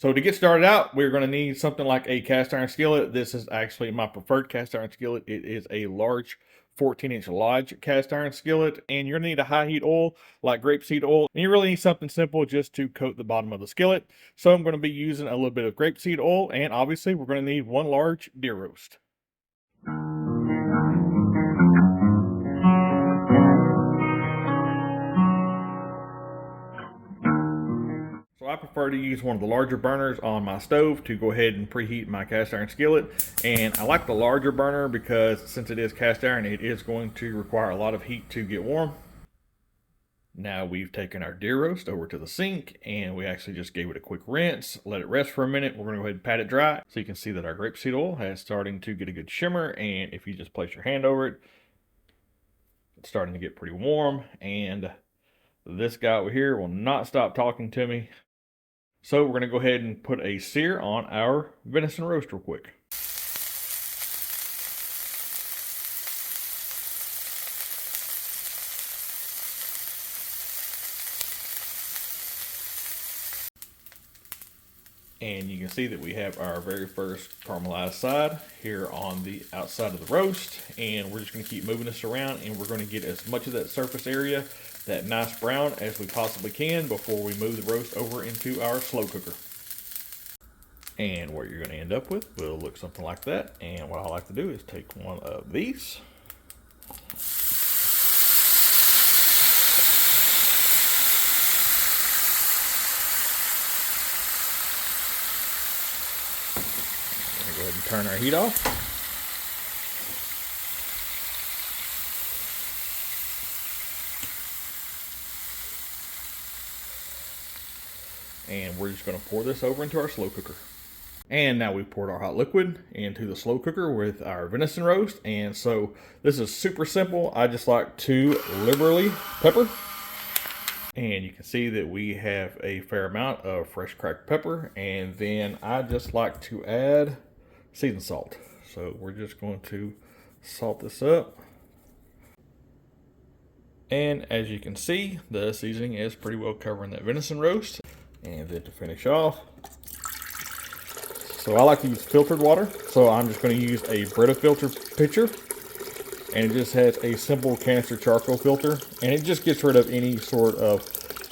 So to get started out, we're going to need something like a cast iron skillet. This is actually my preferred cast iron skillet. It is a large 14-inch Lodge cast iron skillet, and you're going to need a high heat oil like grapeseed oil. And you really need something simple just to coat the bottom of the skillet. So I'm going to be using a little bit of grapeseed oil, and obviously we're going to need one large deer roast. So I prefer to use one of the larger burners on my stove to go ahead and preheat my cast iron skillet. And I like the larger burner because since it is cast iron, it is going to require a lot of heat to get warm. Now we've taken our deer roast over to the sink and we actually just gave it a quick rinse, let it rest for a minute. We're going to go ahead and pat it dry. So you can see that our grapeseed oil has starting to get a good shimmer, and if you just place your hand over it, it's starting to get pretty warm, and this guy over here will not stop talking to me. So we're going to go ahead and put a sear on our venison roast real quick. And you can see that we have our very first caramelized side here on the outside of the roast. And we're just going to keep moving this around, and we're going to get as much of that surface area, that nice brown, as we possibly can before we move the roast over into our slow cooker. And what you're going to end up with will look something like that. And what I like to do is take one of these. Go ahead and turn our heat off. And we're just going to pour this over into our slow cooker. And now we've poured our hot liquid into the slow cooker with our venison roast. And so this is super simple. I just like to liberally pepper. And you can see that we have a fair amount of fresh cracked pepper. And then I just like to add seasoned salt. So we're just going to salt this up. And as you can see, the seasoning is pretty well covering that venison roast. And then to finish off, so I like to use filtered water. So I'm just going to use a Brita filter pitcher. And it just has a simple canister charcoal filter. And it just gets rid of any sort of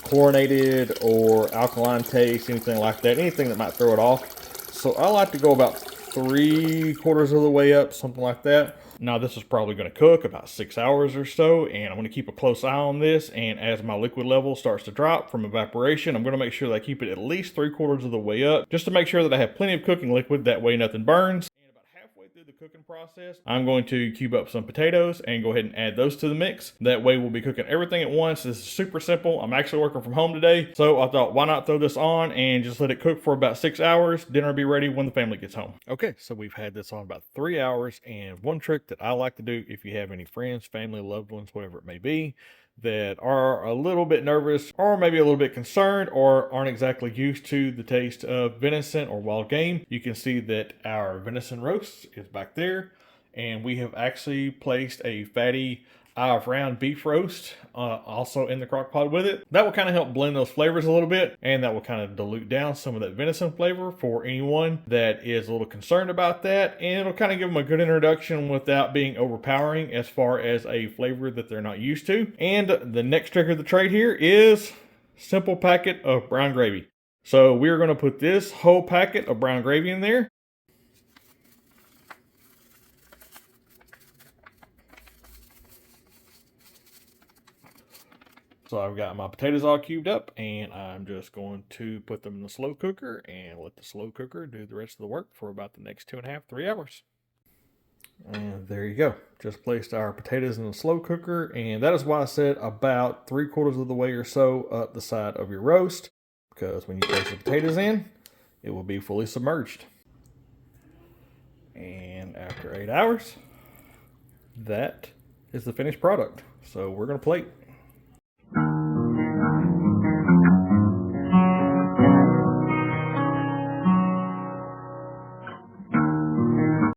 chlorinated or alkaline taste, anything like that, anything that might throw it off. So I like to go about 3/4 of the way up, something like that. Now this is probably going to cook about 6 hours or so, and I'm going to keep a close eye on this. And as my liquid level starts to drop from evaporation, I'm going to make sure that I keep it at least 3/4 of the way up, just to make sure that I have plenty of cooking liquid. That way nothing burns. And about halfway through the cooking process, I'm going to cube up some potatoes and go ahead and add those to the mix. That way we'll be cooking everything at once. This is super simple. I'm actually working from home today, so I thought, why not throw this on and just let it cook for about 6 hours. Dinner will be ready when the family gets home. Okay, so we've had this on about 3 hours, and one trick that I like to do, if you have any friends, family, loved ones, whatever it may be, that are a little bit nervous or maybe a little bit concerned or aren't exactly used to the taste of venison or wild game, you can see that our venison roast is back there, and we have actually placed a fatty eye of round beef roast also in the crock pot with it. That will kind of help blend those flavors a little bit, and that will kind of dilute down some of that venison flavor for anyone that is a little concerned about that, and it'll kind of give them a good introduction without being overpowering as far as a flavor that they're not used to. And the next trick of the trade here is simple packet of brown gravy. So we're going to put this whole packet of brown gravy in there. So I've got my potatoes all cubed up, and I'm just going to put them in the slow cooker and let the slow cooker do the rest of the work for about the next 2.5 to 3 hours. And there you go. Just placed our potatoes in the slow cooker, and that is why I said about 3/4 of the way or so up the side of your roast, because when you place the potatoes in, it will be fully submerged. And after 8 hours, that is the finished product. So we're going to plate.